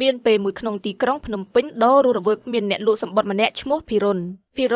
មានពេលមួយក្នុងទីក្រុងភ្នំពេញដ៏រស់រវើកមានអ្នកលក់សំបុត្រម្នាក់ឈ្មោះភិរុ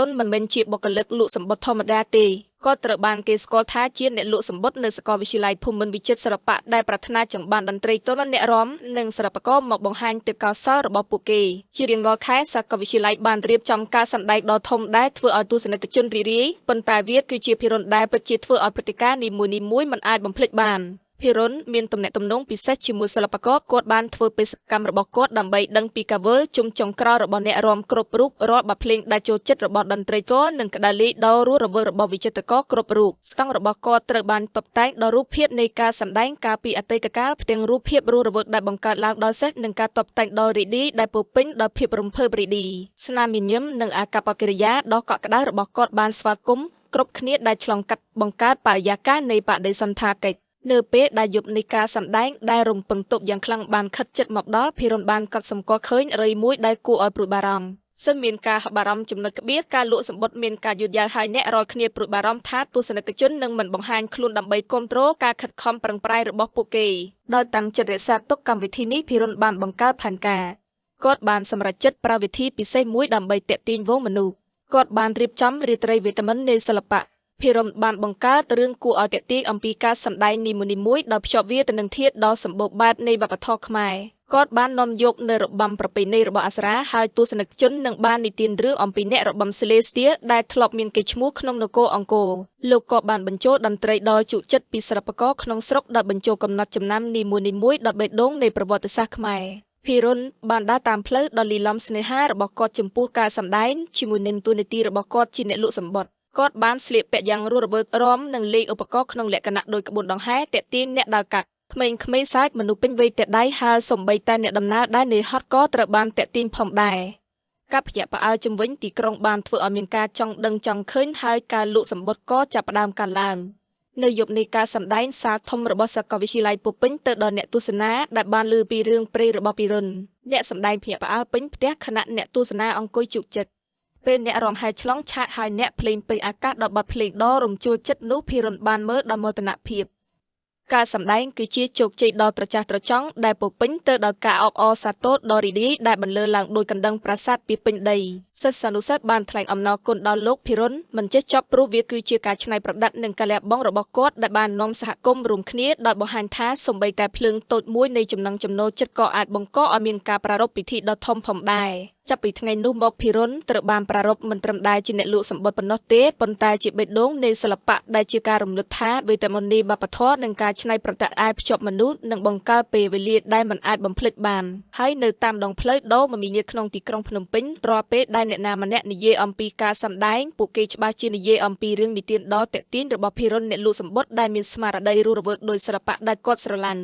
នមិនមែនជាបុគ្គលិកលក់សំបុត្រធម្មតាទេគាត់ត្រូវបានគេស្គាល់ថាជាអ្នកលក់សំបុត្រនៅសាកលវិទ្យាល័យភូមិន្ទវិចិត្រសិល្បៈដែលប្រាថ្នាចង់បានតន្ត្រីទន់អ្នករាំនិងសិល្បករមកបង្ហាញទេពកោសល្យរបស់ពួកគេជារៀងរាល់ខែសាកលវិទ្យាល័យបានរៀបចំការសម្ដែងដ៏ធំដែលធ្វើឲ្យទស្សនិកជនរីករាយប៉ុន្តែវាគឺជាភិរុនដែលពិតជាធ្វើឲ្យព្រឹត្តិការណ៍នីមួយៗមិនអាចបំភ្លេចបានភិរុនមានទំនាក់ទំនងពិសេសជាមួយសិល្បករគាត់បានធ្វើបេសកកម្មរបស់គាត់ដើម្បីដឹងពីការវិលជុំចុងក្រោយរបស់អ្នករាំគ្រប់រូបរាល់បទភ្លេងដែលចូលចិត្តរបស់តន្ត្រីករនិងក្តារលេខដ៏រស់រវើករបស់វិចិត្រករគ្រប់រូបស្តង់របស់គាត់ត្រូវបានតុបតែងដោយរូបភាពនៃការសម្ដែងកាលពីអតីតកាលផ្ទាំងរូបភាពរស់រវើកដែលបង្កើតឡើងដោយសេះនិងការតុបតែងដ៏រីករាយដែលពោរពេញដោយភាពរំភើបរីករាយស្នាមញញឹមនិងអាកប្បកិរិយាដ៏កក់ក្ដៅរបស់គាត់បានស្វាគមន៍គ្រប់គ្នាដែលឆ្លងកាត់បង្កើតបរិយាកាសនៃបដិសណ្ឋាកិច្ចនៅពេលដែលយប់នៃការសម្ដែងដែលរំពឹងទុកយ៉ាងខ្លាំងបានខិតជិតមកដល់ភិរុនបានកត់សម្គាល់ឃើញរយមួយដែលគួរឲ្យព្រួយបារម្ភសិនមានការបារម្ភចំណុចក្បៀសការលក់សម្បុត្រមានការយឺតយ៉ាវហើយអ្នករាល់គ្នាព្រួយបារម្ភថាទស្សនិកជននឹងមិនបង្ហាញខ្លួនដើម្បីគ្រប់គ្រងការខិតខំប្រឹងប្រែងរបស់ពួកគេដោយតាំងចិត្តរក្សាទុកកម្មវិធីនេះភិរុនបានបង្កើតផែនការគាត់បានសម្រេចចិត្តប្រើវិធីពិសេសមួយដើម្បីទាក់ទាញវងមនុស្សគាត់បានរៀបចំរាត្រីវេទមន្តនៃសិល្បៈភិរុនបានបង្កើតរឿងគួរឲ្យទាក់ទាញអំពីការសម្ដែងនីមួយៗដោយភ្ជាប់វាទៅនឹងធាតុដ៏សម្បូរបែបនៃវប្បធម៌ខ្មែរគាត់បាននាំយកនៅរបាំប្រពៃណីរបស់អប្សរាហើយទស្សនិកជននឹងបាននិទានរឿងអំពីអ្នករបាំស្លេស្ទៀដែលធ្លាប់មានកេរ្តិ៍ឈ្មោះក្នុងនគរអង្គរលោកក៏បានបញ្ចូលតន្ត្រីដ៏ជក់ចិត្តពីសិល្បករក្នុងស្រុកដែលបញ្ចូលកំណត់ចំណាំនីមួយៗដល់បេះដូងនៃប្រវត្តិសាស្ត្រខ្មែរភិរុនបានដើរតាមផ្លូវដ៏លីលំស្នេហារបស់គាត់ចំពោះការសម្ដែងជាមួយនឹងតួនាទីរបស់គាត់ជាអ្នកលក់សម្បុត្រគាត់បានស្លៀកពាក់យ៉ាងរស់រវើករាំនិងលេងឧបករណ៍ក្នុងលក្ខណៈដូចក្បួនដង្ហែទាក់ទាញអ្នកដើរកាត់ក្មេងៗសើចមនុស្សពេញវ័យតែដៃហើយសូម្បីតែអ្នកដំណើរដែលនឿយហត់ក៏ត្រូវបានទាក់ទាញផងដែរការភ្ញាក់ផ្អើលជំវិញទីក្រុងបានធ្វើឲ្យមានការចង់ដឹងចង់ឃើញហើយការលក់សម្បុត្រក៏ចាប់ផ្ដើមកើនឡើងនៅយប់នៃការសម្ដែងសារធំរបស់សាកលវិទ្យាល័យពោពេញទៅដល់អ្នកទស្សនាដែលបានឮពីរឿងព្រេងរបស់ភិរុនអ្នកសម្ដែងភ្ញាក់ផ្អើលពេញផ្ទះខណៈអ្នកទស្សនាអង្គុយជក់ចិត្តពេលអ្នករាំហែឆ្លងឆាកហើយអ្នកភ្លេងពេញអាកាសដល់បទភ្លេងដ៏រំជួលចិត្តនោះភិរុនបានមើលដោយមោទនភាពការសម្ដែងគឺជាជោគជ័យដ៏ត្រចះត្រចង់ដែលពោពេញទៅដោយការអបអរសាទរដ៏រីករាយដែលបន្លឺឡើងដោយកណ្ដឹងប្រាសាទពីពេញដីសិស្សសានុសិស្សបានថ្លែងអំណរគុណដល់លោកភិរុនមិនចេះចប់ព្រោះវាគឺជាការច្នៃប្រឌិតនិងការលះបង់របស់គាត់ដែលបាននាំសហគមន៍រួមគ្នាដោយបង្ហាញថាសូម្បីតែភ្លើងតូចមួយនៃចំណង់ចំណូលចិត្តក៏អាចបង្កឲ្យមានការប្រារព្ធពិធីដ៏ធំផងដែរចាប់ពីថ្ងៃនោះមកភិរុនត្រូវបានប្រារព្ធមិនត្រឹមតែជាអ្នកលក់សម្បុត្រប៉ុណ្ណោះទេប៉ុន្តែជាបេះដូងនៃសិល្បៈដែលជាការរំលឹកថាវេទមន្តនៃវប្បធម៌និងការច្នៃប្រឌិតអាចភ្ជាប់មនុស្សនិងបង្កើតពេលវេលាដែលមិនអាចបំភ្លេចបានហើយនៅតាមដងផ្លូវដ៏មមាញឹកក្នុងទីក្រុងភ្នំពេញរាល់ពេលដែលអ្នកណាម្នាក់និយាយអំពីការសម្ដែងពួកគេច្បាស់ជានិយាយអំពីរឿងនិទានដ៏ទាក់ទាញរបស់ភិរុនអ្នកលក់សម្បុត្រដែលមានស្មារតីរស់រវើកដោយសិល្បៈដែលគាត់ស្រឡាញ់